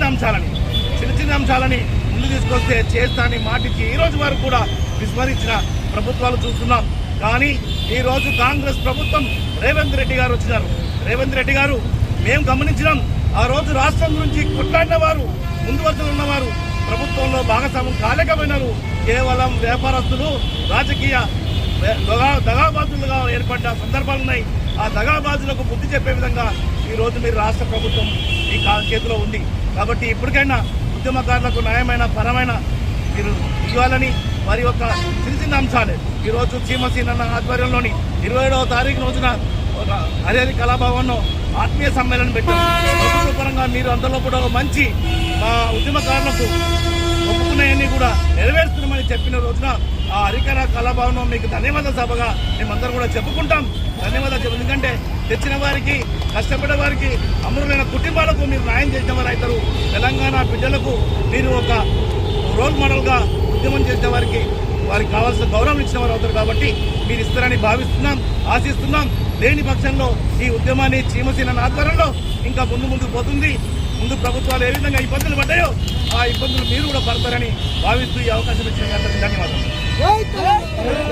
చిన్న అంశాలని ముందు తీసుకొస్తే చేస్తానని మాటిచ్చి ఈ రోజు వరకు కూడా విస్మరించిన ప్రభుత్వాలు చూస్తున్నాం. కానీ ఈరోజు కాంగ్రెస్ ప్రభుత్వం రేవంత్ రెడ్డి గారు వచ్చినారు. రేవంత్ రెడ్డి గారు మేము గమనించినాం, ఆ రోజు రాష్ట్రం గురించి కొట్లాడిన వారు, ముందు వరుసలో ఉన్నవారు ప్రభుత్వంలో భాగస్వామ్యం కాలేకపోయినారు. కేవలం వ్యాపారస్తులు రాజకీయ దగాబాజులుగా ఏర్పడ్డ సందర్భాలు ఉన్నాయి. ఆ దగాబాజులకు బుద్ధి చెప్పే విధంగా ఈరోజు మీరు రాష్ట్ర ప్రభుత్వం మీ చేతిలో ఉంది. కాబట్టి ఇప్పటికైనా ఉద్యమకారులకు న్యాయమైన పరమైన మీరు ఇవ్వాలని వారి యొక్క చిన్న అంశాలే ఈరోజు చీమసీనన్న ఆధ్వర్యంలోని 27వ తారీఖు రోజున హరిహరి కళాభవన్లో ఆత్మీయ సమ్మేళనం పెట్టారు. ప్రభుత్వ పరంగా మీరు అందులో కూడా మంచి మా ఉద్యమకారులకు ఒప్పుకున్నాయన్నీ కూడా నెరవేరుస్తున్నామని చెప్పిన రోజున ఆ హరిహర కళాభవనం మీకు ధన్యవాద సభగా మేమందరం కూడా చెప్పుకుంటాం. ధన్యవాదాలు చెప్పు. ఎందుకంటే తెచ్చిన వారికి, కష్టపడే వారికి, అమరులైన కుటుంబాలకు మీరు న్యాయం చేసిన వారు అవుతారు. తెలంగాణ బిడ్డలకు మీరు ఒక రోల్ మోడల్గా ఉద్యమం చేసిన వారికి కావాల్సిన గౌరవం ఇచ్చిన వారు అవుతారు. కాబట్టి మీరు ఇస్తారని భావిస్తున్నాం, ఆశిస్తున్నాం. లేని పక్షంలో ఈ ఉద్యమాన్ని చీమసీన ఆధ్వర్యంలో ఇంకా ముందు పోతుంది. ముందు ప్రభుత్వాలు ఏ విధంగా ఇబ్బందులు పడ్డాయో ఆ ఇబ్బందులు మీరు కూడా పడతారని భావిస్తూ ఈ అవకాశం ఇచ్చిన ధన్యవాదాలు.